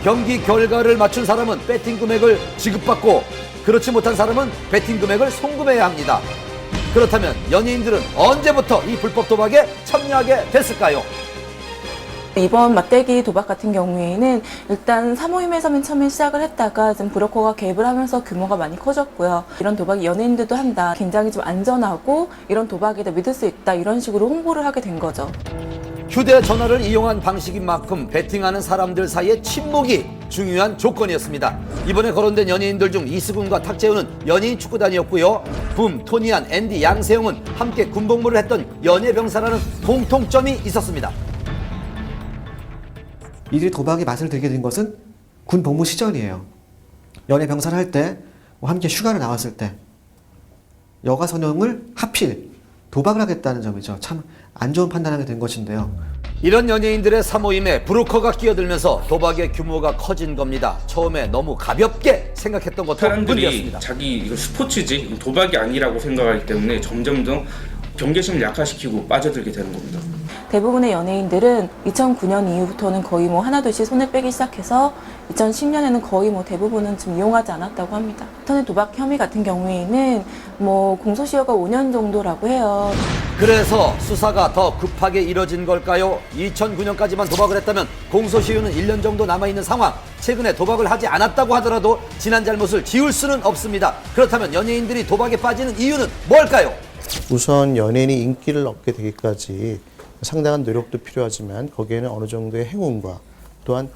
경기 결과를 맞춘 사람은 배팅 금액을 지급받고 그렇지 못한 사람은 배팅 금액을 송금해야 합니다. 그렇다면 연예인들은 언제부터 이 불법 도박에 참여하게 됐을까요? 이번 맞대기 도박 같은 경우에는 일단 사모임에서 맨 처음에 시작을 했다가 좀 브로커가 개입을 하면서 규모가 많이 커졌고요. 이런 도박이 연예인들도 한다. 굉장히 좀 안전하고 이런 도박이다 믿을 수 있다. 이런 식으로 홍보를 하게 된 거죠. 휴대전화를 이용한 방식인 만큼 배팅하는 사람들 사이의 친목이 중요한 조건이었습니다. 이번에 거론된 연예인들 중 이수근과 탁재훈은 연예인 축구단이었고요. 붐, 토니안, 앤디, 양세형은 함께 군복무를 했던 연예병사라는 공통점이 있었습니다. 이들이 도박의 맛을 들게 된 것은 군 복무 시절이에요. 연예 병사를 할 때, 함께 휴가를 나왔을 때, 여가 선용을 하필 도박을 하겠다는 점이죠. 참 안 좋은 판단하게 된 것인데요. 이런 연예인들의 사모임에 브로커가 끼어들면서 도박의 규모가 커진 겁니다. 처음에 너무 가볍게 생각했던 것도 사람들이 문제였습니다. 자기 이거 스포츠지 도박이 아니라고 생각하기 때문에 점점 더 경계심을 약화시키고 빠져들게 되는 겁니다. 대부분의 연예인들은 2009년 이후부터는 거의 뭐 하나둘씩 손을 빼기 시작해서 2010년에는 거의 뭐 대부분은 좀 이용하지 않았다고 합니다. 인터넷 도박 혐의 같은 경우에는 뭐 공소시효가 5년 정도라고 해요. 그래서 수사가 더 급하게 이뤄진 걸까요? 2009년까지만 도박을 했다면 공소시효는 1년 정도 남아있는 상황. 최근에 도박을 하지 않았다고 하더라도 지난 잘못을 지울 수는 없습니다. 그렇다면 연예인들이 도박에 빠지는 이유는 뭘까요? 우선 연예인이 인기를 얻게 되기까지 상당한 노력도 필요하지만 거기에는 어느 정도의 행운과 또한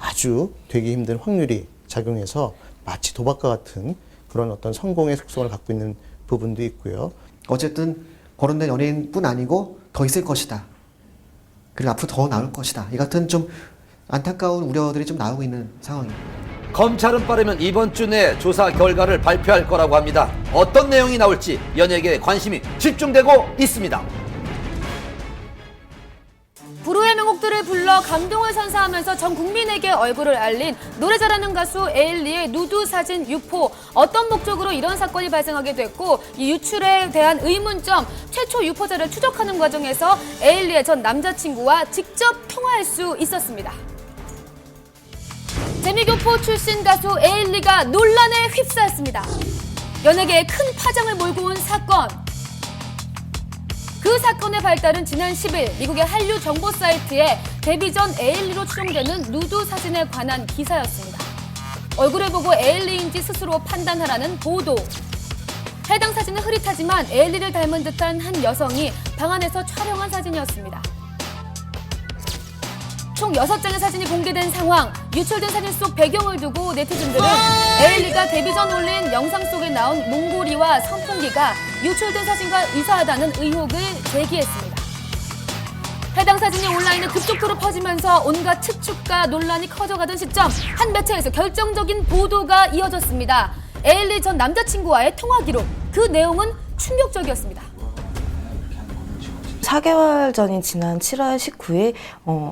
아주 되기 힘든 확률이 작용해서 마치 도박과 같은 그런 어떤 성공의 속성을 갖고 있는 부분도 있고요. 어쨌든 거론된 연예인뿐 아니고 더 있을 것이다. 그리고 앞으로 더 나올 것이다. 이 같은 좀 안타까운 우려들이 좀 나오고 있는 상황입니다. 검찰은 빠르면 이번 주 내 조사 결과를 발표할 거라고 합니다. 어떤 내용이 나올지 연예계에 관심이 집중되고 있습니다. 불후의 명곡들을 불러 감동을 선사하면서 전 국민에게 얼굴을 알린 노래 잘하는 가수 에일리의 누드 사진 유포. 어떤 목적으로 이런 사건이 발생하게 됐고 이 유출에 대한 의문점, 최초 유포자를 추적하는 과정에서 에일리의 전 남자친구와 직접 통화할 수 있었습니다. 재미교포 출신 가수 에일리가 논란에 휩싸였습니다. 연예계에 큰 파장을 몰고 온 사건. 그 사건의 발달은 지난 10일 미국의 한류 정보 사이트에 데뷔 전 에일리로 추정되는 누드 사진에 관한 기사였습니다. 얼굴을 보고 에일리인지 스스로 판단하라는 보도. 해당 사진은 흐릿하지만 에일리를 닮은 듯한 한 여성이 방 안에서 촬영한 사진이었습니다. 총 6장의 사진이 공개된 상황. 유출된 사진 속 배경을 두고 네티즌들은 에일리가 데뷔 전 올린 영상 속에 나온 몽골이와 선풍기가 유출된 사진과 유사하다는 의혹을 제기했습니다. 해당 사진이 온라인에 급속도로 퍼지면서 온갖 추측과 논란이 커져가던 시점 한 매체에서 결정적인 보도가 이어졌습니다. 에일리 전 남자친구와의 통화 기록. 그 내용은 충격적이었습니다. 4개월 전인 지난 7월 19일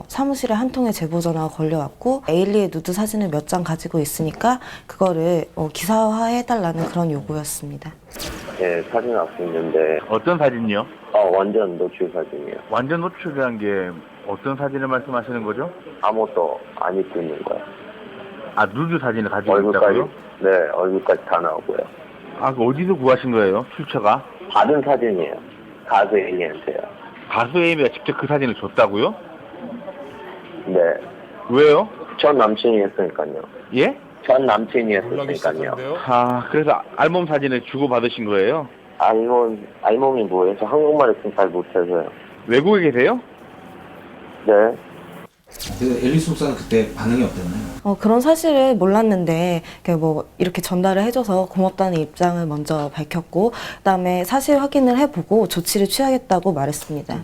사무실에 한 통의 제보 전화가 걸려왔고 에일리의 누드 사진을 몇 장 가지고 있으니까 그거를 기사화해달라는 그런 요구였습니다. 네, 사진 왔었는데 어떤 사진이요? 완전 노출 사진이요. 완전 노출이란 게 어떤 사진을 말씀하시는 거죠? 아무것도 안 입고 있는 거야. 아, 누드 사진을 가지고 얼굴까지? 있다고요? 네, 얼굴까지 다 나오고요. 아, 그 어디서 구하신 거예요? 출처가? 받은 사진이에요. 가수 에일리한테요. 가수 에이미가 직접 그 사진을 줬다고요? 네. 왜요? 전 남친이 했으니까요. 예? 전 남친이 했으니까요. 아, 그래서 알몸 사진을 주고받으신 거예요? 알몸이 뭐예요? 저 한국말을 잘 못해서요. 외국에 계세요? 네. 그 앨리스 목사는 그때 반응이 어땠나요? 그런 사실을 몰랐는데 이렇게 전달을 해줘서 고맙다는 입장을 먼저 밝혔고 그다음에 사실 확인을 해보고 조치를 취하겠다고 말했습니다.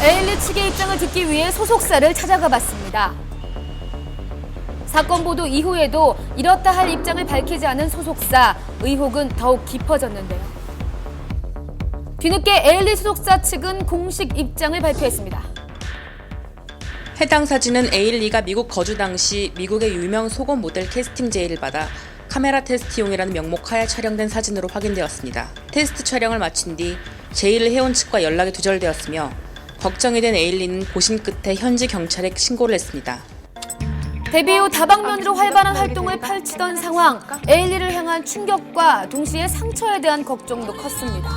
에일리 측의 입장을 듣기 위해 소속사를 찾아가 봤습니다. 사건 보도 이후에도 이렇다 할 입장을 밝히지 않은 소속사. 의혹은 더욱 깊어졌는데요. 뒤늦게 에일리 소속사 측은 공식 입장을 발표했습니다. 해당 사진은 에일리가 미국 거주 당시 미국의 유명 속옷 모델 캐스팅 제의를 받아 카메라 테스트용이라는 명목하에 촬영된 사진으로 확인되었습니다. 테스트 촬영을 마친 뒤 제의를 해온 측과 연락이 두절되었으며 걱정이 된 에일리는 고심 끝에 현지 경찰에 신고를 했습니다. 데뷔 후 다방면으로 활발한 활동을 펼치던 상황, 에일리를 향한 충격과 동시에 상처에 대한 걱정도 컸습니다.